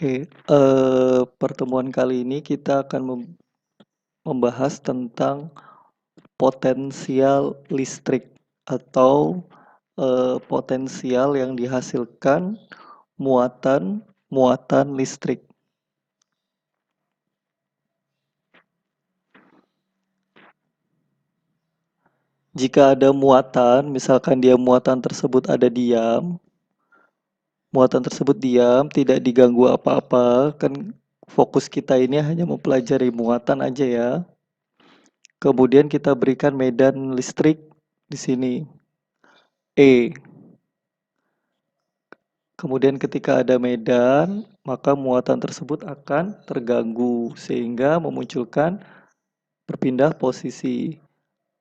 Oke, pertemuan kali ini kita akan membahas tentang potensial listrik atau potensial yang dihasilkan muatan muatan listrik. Jika ada muatan, misalkan muatan tersebut muatan tersebut diam, tidak diganggu apa-apa, kan fokus kita ini hanya mempelajari muatan aja ya. Kemudian kita berikan medan listrik di sini, E. Kemudian ketika ada medan, maka muatan tersebut akan terganggu sehingga memunculkan berpindah posisi.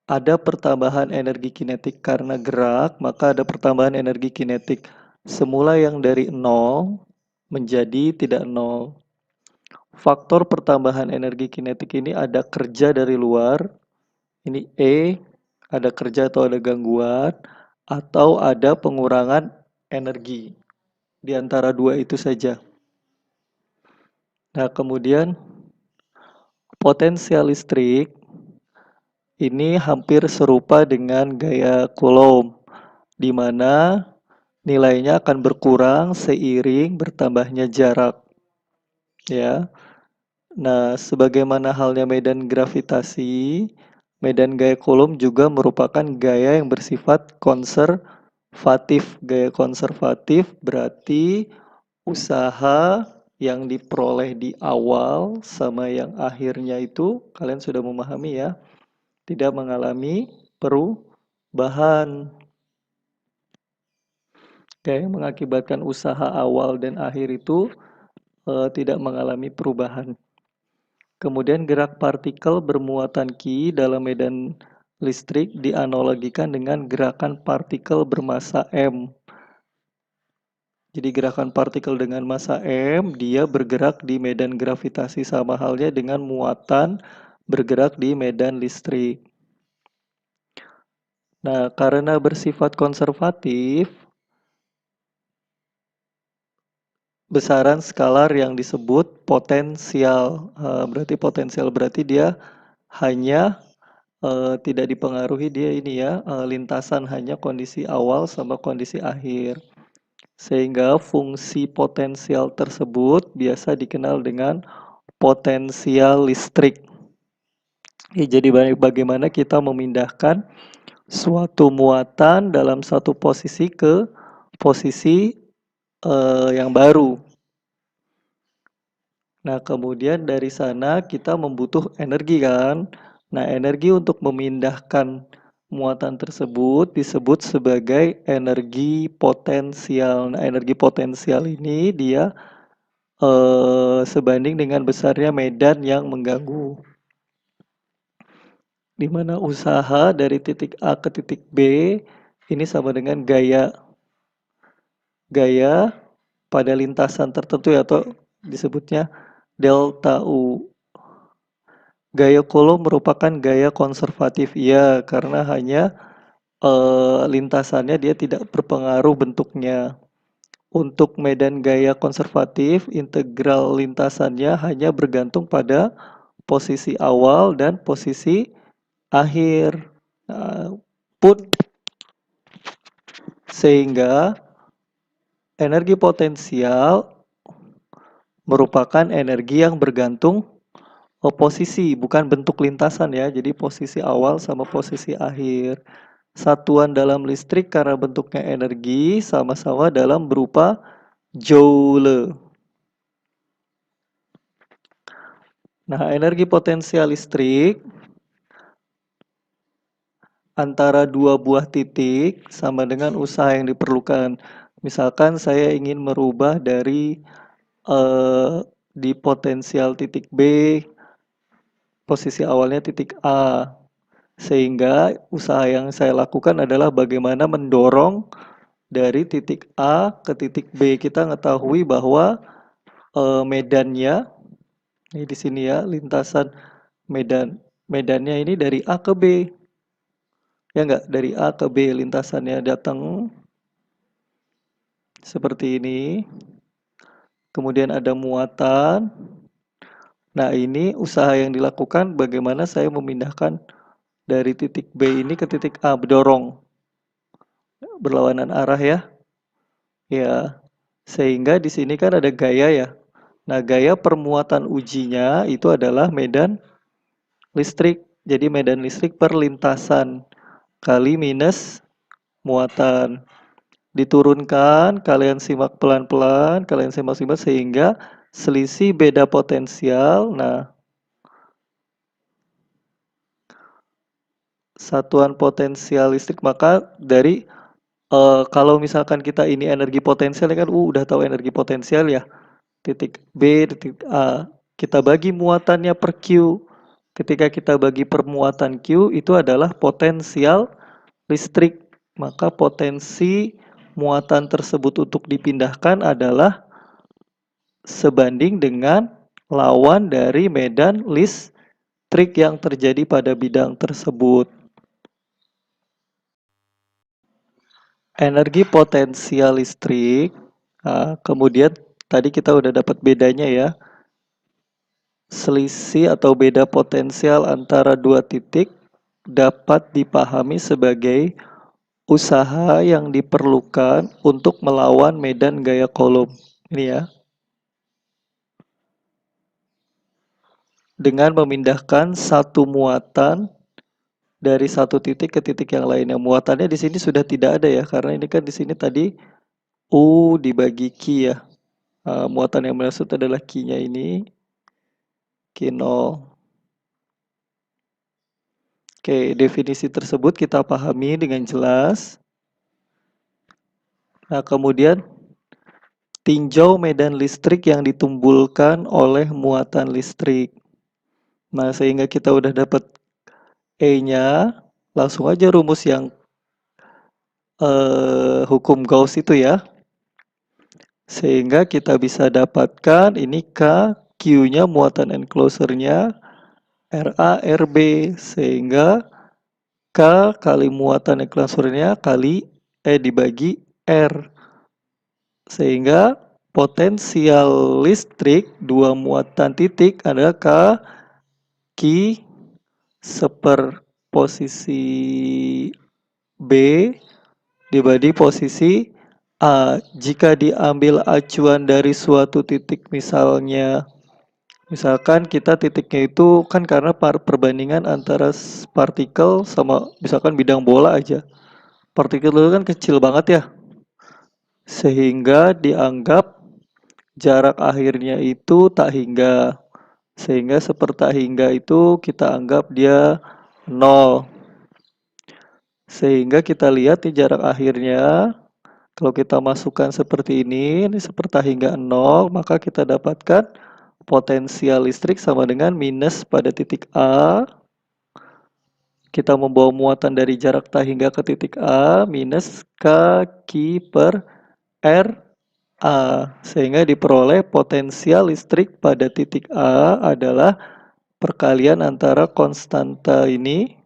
Ada pertambahan energi kinetik karena gerak, maka ada pertambahan energi kinetik. Semula yang dari 0 menjadi tidak 0. Faktor pertambahan energi kinetik ini ada kerja dari luar, ini E, ada kerja atau ada gangguan, atau ada pengurangan energi. Di antara dua itu saja. Nah, kemudian potensial listrik ini hampir serupa dengan gaya Coulomb, di mana nilainya akan berkurang seiring bertambahnya jarak. Ya. Nah, sebagaimana halnya medan gravitasi, medan gaya Coulomb juga merupakan gaya yang bersifat konservatif. Gaya konservatif berarti usaha yang diperoleh di awal sama yang akhirnya itu kalian sudah memahami ya, tidak mengalami perubahan. Yang mengakibatkan usaha awal dan akhir itu tidak mengalami perubahan. Kemudian gerak partikel bermuatan Q dalam medan listrik dianalogikan dengan gerakan partikel bermassa M. Jadi gerakan partikel dengan massa M, dia bergerak di medan gravitasi sama halnya dengan muatan bergerak di medan listrik. Nah, karena bersifat konservatif, besaran skalar yang disebut potensial. Berarti dia hanya tidak dipengaruhi dia ini ya, lintasan hanya kondisi awal sama kondisi akhir. Sehingga fungsi potensial tersebut biasa dikenal dengan potensial listrik. Jadi bagaimana kita memindahkan suatu muatan dalam satu posisi ke posisi yang baru. Nah, kemudian dari sana kita membutuh energi kan. Nah, energi untuk memindahkan muatan tersebut disebut sebagai energi potensial. Nah, energi potensial ini dia sebanding dengan besarnya medan yang mengganggu. Di mana usaha dari titik A ke titik B ini sama dengan gaya pada lintasan tertentu ya, atau disebutnya delta U. Gaya Coulomb merupakan gaya konservatif ya, karena hanya lintasannya dia tidak berpengaruh bentuknya. Untuk medan gaya konservatif, integral lintasannya hanya bergantung pada posisi awal dan posisi akhir. Sehingga energi potensial merupakan energi yang bergantung posisi, bukan bentuk lintasan ya. Jadi posisi awal sama posisi akhir. Satuan dalam listrik karena bentuknya energi sama-sama dalam berupa joule. Nah, energi potensial listrik antara dua buah titik sama dengan usaha yang diperlukan. Misalkan saya ingin merubah dari di potensial titik B, posisi awalnya titik A. Sehingga usaha yang saya lakukan adalah bagaimana mendorong dari titik A ke titik B. Kita mengetahui bahwa medannya, ini di sini ya, lintasan medannya ini dari A ke B. Ya enggak, dari A ke B lintasannya datang seperti ini. kemudian ada muatan. Nah, ini usaha yang dilakukan bagaimana saya memindahkan dari titik B ini ke titik A, berdorong berlawanan arah ya. Ya, sehingga di sini kan ada gaya ya. Nah, gaya permuatan ujinya itu adalah medan listrik. Jadi medan listrik per lintasan kali minus muatan. Diturunkan, kalian simak pelan-pelan, kalian simak-simak sehingga selisih beda potensial. Nah, satuan potensial listrik maka dari kalau misalkan kita ini energi potensial kan udah tahu energi potensial ya. Titik B, titik A. Kita bagi muatannya per Q. Ketika kita bagi permuatan Q itu adalah potensial listrik. Maka potensi muatan tersebut untuk dipindahkan adalah sebanding dengan lawan dari medan listrik yang terjadi pada bidang tersebut. Energi potensial listrik, kemudian tadi kita udah dapat bedanya ya. Selisih atau beda potensial antara dua titik dapat dipahami sebagai usaha yang diperlukan untuk melawan medan gaya kolom. Ini ya. Dengan memindahkan satu muatan dari satu titik ke titik yang lainnya. Muatannya di sini sudah tidak ada ya, karena ini kan di sini tadi U dibagi Q ya. Muatan yang maksud adalah Q-nya ini, Q0. Oke, definisi tersebut kita pahami dengan jelas. Nah, kemudian tinjau medan listrik yang ditimbulkan oleh muatan listrik. Nah, sehingga kita udah dapat E-nya, langsung aja rumus yang hukum Gauss itu ya. Sehingga kita bisa dapatkan ini K, Q-nya muatan enclosure-nya, RA, RB. Sehingga K kali muatan enclosure-nya kali E dibagi R. Sehingga potensial listrik dua muatan titik adalah K Q seper posisi B dibagi posisi A. Jika diambil acuan dari suatu titik misalkan kita titiknya itu kan karena perbandingan antara partikel sama misalkan bidang bola aja. Partikel itu kan kecil banget ya. Sehingga dianggap jarak akhirnya itu tak hingga. Sehingga seperti tak hingga itu kita anggap dia 0. Sehingga kita lihat di jarak akhirnya, kalau kita masukkan seperti ini seperti hingga 0, maka kita dapatkan potensial listrik sama dengan minus pada titik A. Kita membawa muatan dari jarak tak hingga ke titik A, minus K per R A. Sehingga diperoleh potensial listrik pada titik A adalah perkalian antara konstanta ini,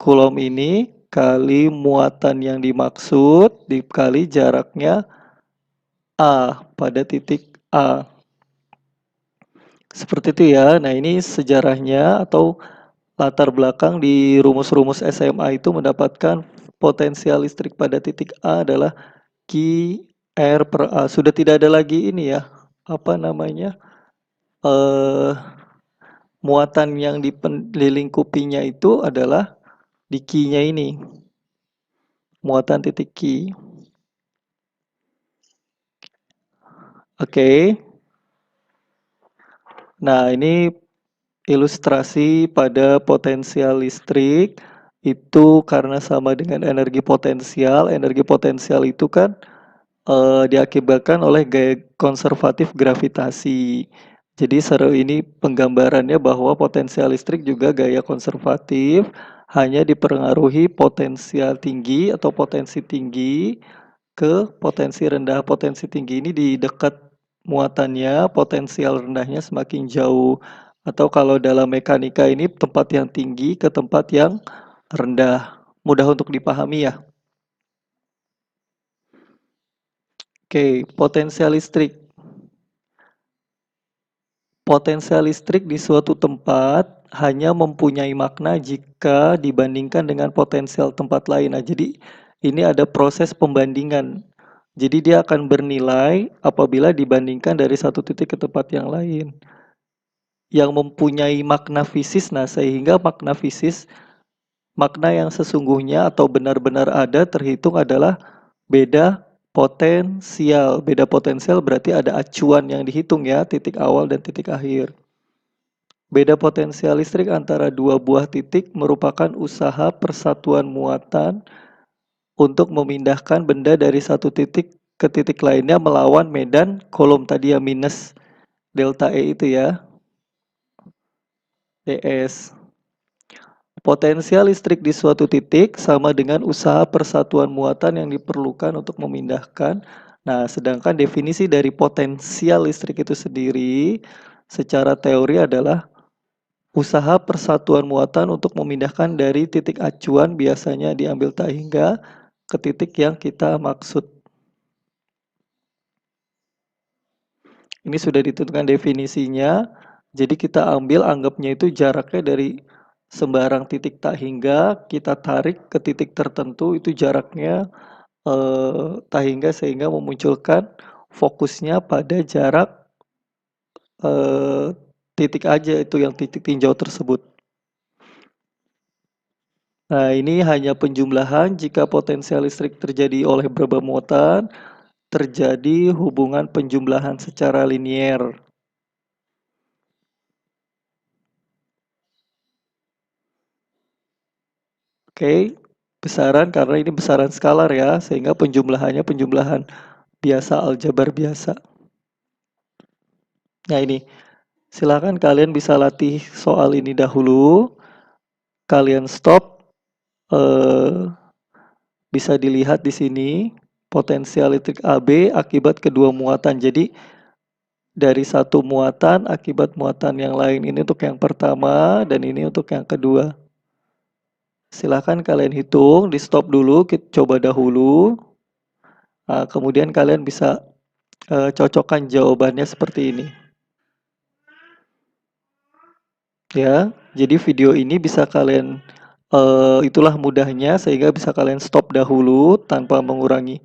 Coulomb ini, kali muatan yang dimaksud dikali jaraknya A pada titik A. Seperti itu ya. Nah, ini sejarahnya atau latar belakang di rumus-rumus SMA itu mendapatkan potensial listrik pada titik A adalah Q R per A. Sudah tidak ada lagi ini ya, apa namanya, muatan yang dilingkupinya itu adalah di Q-nya ini, muatan titik Q. Oke. Nah, ini ilustrasi pada potensial listrik itu karena sama dengan energi potensial. Energi potensial itu kan diakibatkan oleh gaya konservatif gravitasi. Jadi ini penggambarannya bahwa potensial listrik juga gaya konservatif, hanya dipengaruhi potensial tinggi atau potensi tinggi ke potensi rendah. Potensi tinggi ini di dekat muatannya, potensial rendahnya semakin jauh. Atau kalau dalam mekanika ini tempat yang tinggi ke tempat yang rendah. Mudah untuk dipahami ya. Oke, potensial listrik. Potensial listrik di suatu tempat hanya mempunyai makna jika dibandingkan dengan potensial tempat lain. Nah, jadi ini ada proses pembandingan. Jadi dia akan bernilai apabila dibandingkan dari satu titik ke tempat yang lain. Yang mempunyai makna fisis, nah sehingga makna yang sesungguhnya atau benar-benar ada terhitung adalah beda potensial. Beda potensial berarti ada acuan yang dihitung ya, titik awal dan titik akhir. Beda potensial listrik antara dua buah titik merupakan usaha persatuan muatan untuk memindahkan benda dari satu titik ke titik lainnya melawan medan kolom tadi ya, minus delta E itu ya, ds. Potensial listrik di suatu titik sama dengan usaha persatuan muatan yang diperlukan untuk memindahkan. Nah, sedangkan definisi dari potensial listrik itu sendiri secara teori adalah usaha persatuan muatan untuk memindahkan dari titik acuan biasanya diambil tak hingga ke titik yang kita maksud. Ini sudah ditentukan definisinya. Jadi kita ambil anggapnya itu jaraknya dari sembarang titik tak hingga kita tarik ke titik tertentu itu jaraknya tak hingga sehingga memunculkan fokusnya pada jarak eh, titik aja itu yang titik tinjau tersebut. Nah, ini hanya penjumlahan jika potensial listrik terjadi oleh beberapa muatan, terjadi hubungan penjumlahan secara linier. Oke, besaran karena ini besaran skalar ya, sehingga penjumlahannya penjumlahan biasa, aljabar biasa. Nah ini, silakan kalian bisa latih soal ini dahulu. Kalian stop, bisa dilihat di sini potensial listrik AB akibat kedua muatan. Jadi dari satu muatan akibat muatan yang lain, ini untuk yang pertama dan ini untuk yang kedua. Silahkan kalian hitung, di stop dulu, kita coba dahulu. Nah, kemudian kalian bisa cocokkan jawabannya seperti ini. Ya, jadi video ini bisa kalian itulah mudahnya sehingga bisa kalian stop dahulu tanpa mengurangi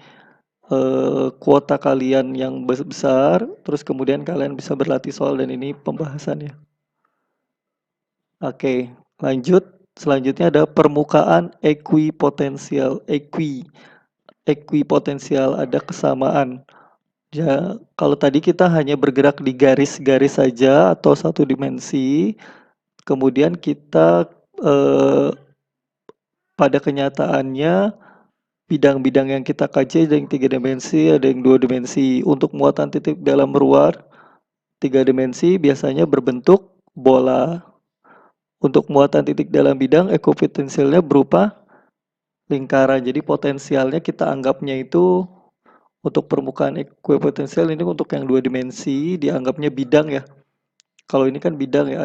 kuota kalian yang besar, terus kemudian kalian bisa berlatih soal dan ini pembahasannya. Oke, lanjut. Selanjutnya ada permukaan ekuipotensial. Ekuipotensial ada kesamaan. Ya, kalau tadi kita hanya bergerak di garis-garis saja atau satu dimensi, kemudian kita pada kenyataannya bidang-bidang yang kita kaji ada yang 3 dimensi, ada yang 2 dimensi. Untuk muatan titik dalam ruang 3 dimensi biasanya berbentuk bola. Untuk muatan titik dalam bidang ekuipotensialnya berupa lingkaran. Jadi potensialnya kita anggapnya itu untuk permukaan ekuipotensial ini untuk yang 2 dimensi dianggapnya bidang ya. Kalau ini kan bidang ya,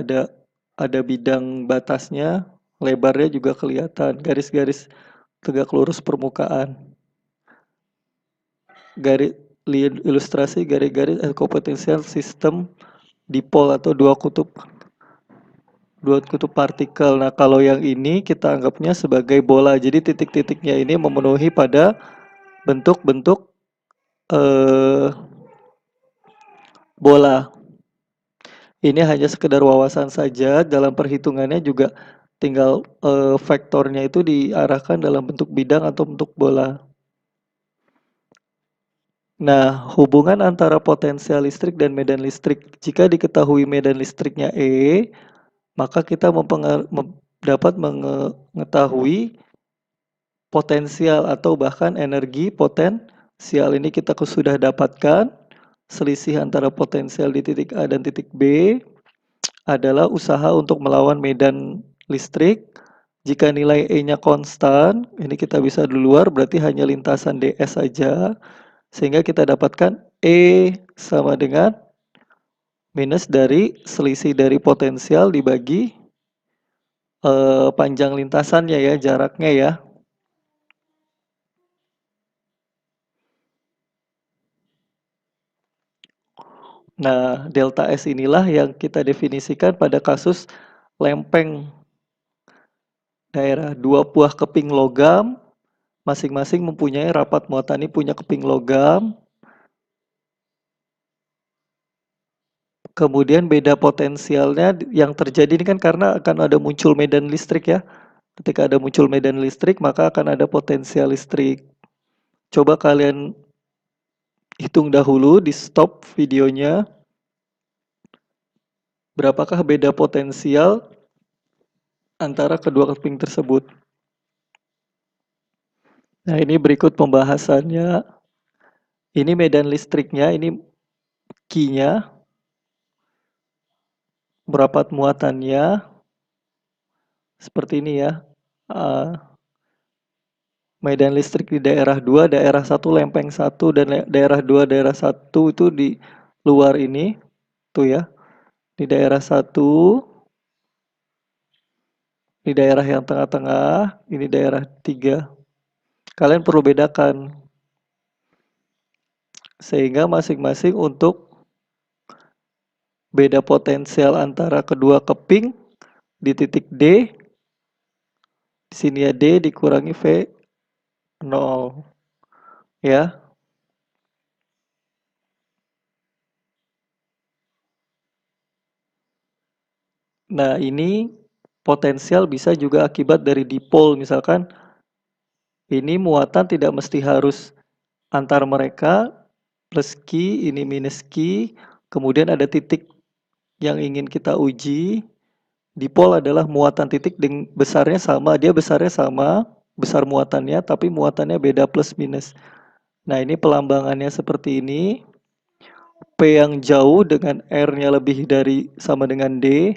ada bidang batasnya, lebarnya juga kelihatan, garis-garis tegak lurus permukaan. Garis ilustrasi garis-garis ekuipotensial sistem dipol atau dua kutub partikel. Nah, kalau yang ini kita anggapnya sebagai bola. Jadi titik-titiknya ini memenuhi pada bentuk-bentuk bola. Ini hanya sekedar wawasan saja, dalam perhitungannya juga tinggal vektornya itu diarahkan dalam bentuk bidang atau bentuk bola. Nah, hubungan antara potensial listrik dan medan listrik. Jika diketahui medan listriknya E, maka kita dapat mengetahui potensial atau bahkan energi potensial. Ini kita sudah dapatkan. Selisih antara potensial di titik A dan titik B adalah usaha untuk melawan medan listrik. Jika nilai E-nya konstan, ini kita bisa di luar, berarti hanya lintasan ds saja. Sehingga kita dapatkan E sama dengan minus dari selisih dari potensial dibagi panjang lintasannya ya, jaraknya ya. Nah, delta S inilah yang kita definisikan pada kasus lempeng daerah. Dua buah keping logam, masing-masing mempunyai rapat muatan ini punya keping logam. Kemudian beda potensialnya yang terjadi ini kan karena akan ada muncul medan listrik ya. Ketika ada muncul medan listrik, maka akan ada potensial listrik. Coba kalian hitung dahulu di stop videonya. Berapakah beda potensial antara kedua keping tersebut? Nah, ini berikut pembahasannya. Ini medan listriknya, ini Q-nya, merapat muatannya, seperti ini ya. Medan listrik di daerah 2, daerah 1 lempeng 1, dan daerah 2, daerah 1 itu di luar ini. Tuh ya, di daerah 1, di daerah yang tengah-tengah, ini daerah 3. Kalian perlu bedakan. Sehingga masing-masing untuk beda potensial antara kedua keping di titik D, di sini ya D dikurangi V 0 ya. Nah, ini potensial bisa juga akibat dari dipol, misalkan ini muatan tidak mesti harus antar mereka plus Q, ini minus Q, kemudian ada titik yang ingin kita uji. Dipol adalah muatan titik dengan besarnya sama, dia besarnya sama, besar muatannya, tapi muatannya beda plus minus. Nah, ini pelambangannya seperti ini. P yang jauh dengan R-nya lebih dari sama dengan D.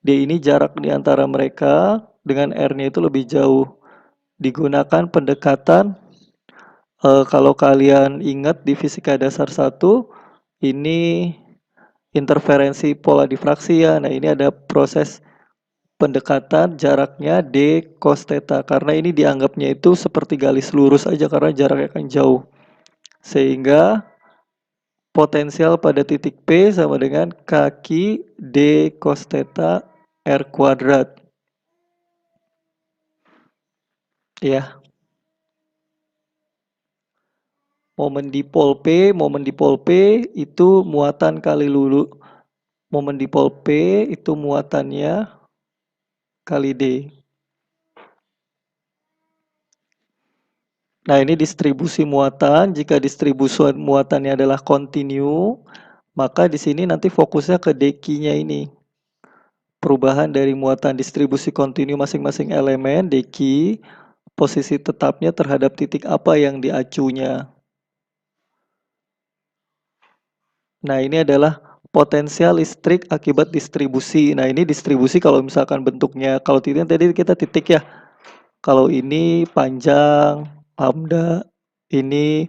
D ini jarak di antara mereka dengan R-nya itu lebih jauh. Digunakan pendekatan, kalau kalian ingat di fisika dasar 1, ini interferensi pola difraksi ya. Nah, ini ada proses pendekatan jaraknya D cos theta. Karena ini dianggapnya itu seperti garis lurus aja karena jaraknya kan jauh. Sehingga potensial pada titik P sama dengan kaki D cos theta R kuadrat. Ya, momen dipol P itu muatan kali lulu. Momen dipol P itu muatannya kali D. Nah, ini distribusi muatan. Jika distribusi muatannya adalah kontinu, maka di sini nanti fokusnya ke dq-nya ini. Perubahan dari muatan distribusi kontinu masing-masing elemen, dq, posisi tetapnya terhadap titik apa yang diacunya. Nah, ini adalah potensial listrik akibat distribusi. Nah, ini distribusi kalau misalkan bentuknya, kalau tidak tadi kita titik ya. Kalau ini panjang, lambda, ini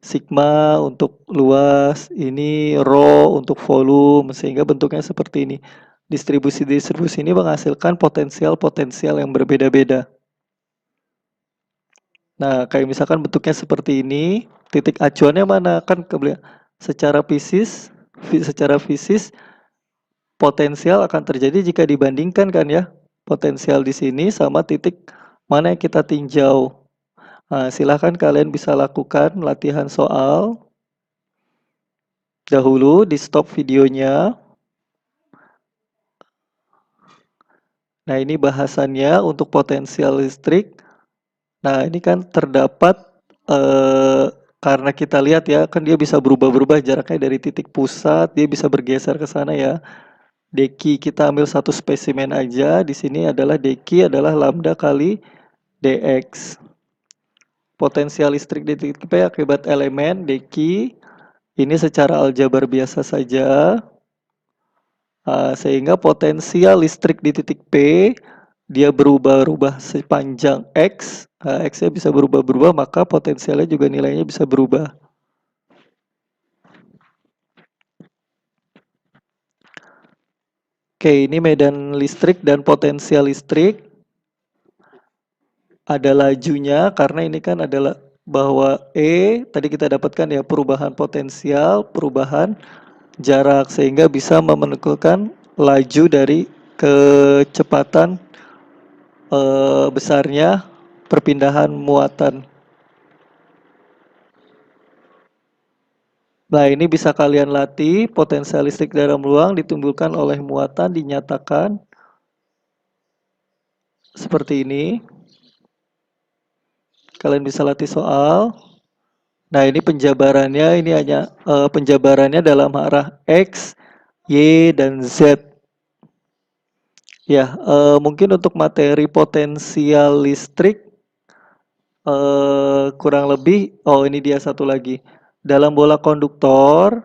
sigma untuk luas, ini rho untuk volume, sehingga bentuknya seperti ini. Distribusi-distribusi ini menghasilkan potensial-potensial yang berbeda-beda. Nah, kayak misalkan bentuknya seperti ini, titik acuannya mana? Kan secara fisis potensial akan terjadi jika dibandingkan kan ya. Potensial di sini sama titik mana yang kita tinjau. Nah, silahkan kalian bisa lakukan latihan soal dahulu di stop videonya. Nah, ini bahasannya untuk potensial listrik. Nah, ini kan terdapat karena kita lihat ya, kan dia bisa berubah-berubah jaraknya dari titik pusat, dia bisa bergeser ke sana ya. Dq kita ambil satu spesimen aja, di sini adalah dq adalah lambda kali dx. Potensial listrik di titik P akibat elemen dq ini secara aljabar biasa saja. Sehingga potensial listrik di titik P dia berubah-ubah sepanjang X, X-nya bisa berubah-berubah, maka potensialnya juga nilainya bisa berubah. Oke, ini medan listrik dan potensial listrik. Ada lajunya, karena ini kan adalah bahwa E, tadi kita dapatkan ya perubahan potensial, perubahan jarak sehingga bisa menentukan laju dari kecepatan besarnya perpindahan muatan. Nah, ini bisa kalian latih. Potensial listrik dalam ruang ditimbulkan oleh muatan dinyatakan seperti ini. Kalian bisa latih soal. Nah, ini penjabarannya, ini hanya penjabarannya dalam arah X, Y, dan Z. Ya, mungkin untuk materi potensial listrik kurang lebih, oh ini dia satu lagi. Dalam bola konduktor,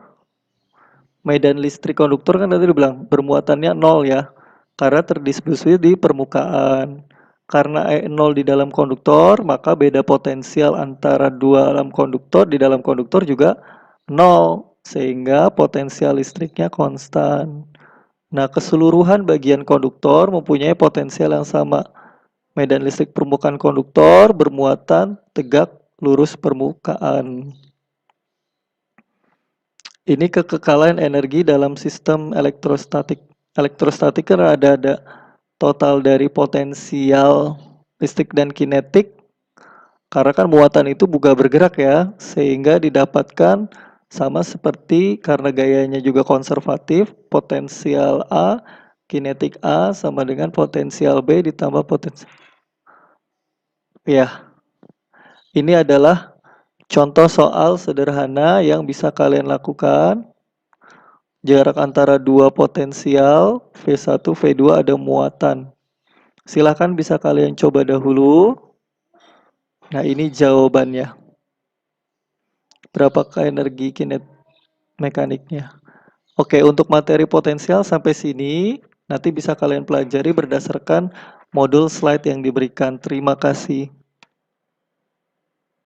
medan listrik konduktor kan tadi dibilang bermuatannya 0 ya, karena terdistribusi di permukaan. Karena E0 di dalam konduktor, maka beda potensial antara dua dalam konduktor di dalam konduktor juga 0, sehingga potensial listriknya konstan. Nah, keseluruhan bagian konduktor mempunyai potensial yang sama. Medan listrik permukaan konduktor bermuatan tegak lurus permukaan. Ini kekekalan energi dalam sistem elektrostatik. Elektrostatik kan ada total dari potensial listrik dan kinetik. Karena kan muatan itu juga bergerak ya, sehingga didapatkan sama seperti karena gayanya juga konservatif, potensial A, kinetik A sama dengan potensial B ditambah potensial. Ya, ini adalah contoh soal sederhana yang bisa kalian lakukan. Jarak antara dua potensial V1, V2 ada muatan. Silahkan bisa kalian coba dahulu. Nah, ini jawabannya. Berapakah energi kinet mekaniknya? Oke, untuk materi potensial sampai sini. Nanti bisa kalian pelajari berdasarkan modul slide yang diberikan. Terima kasih.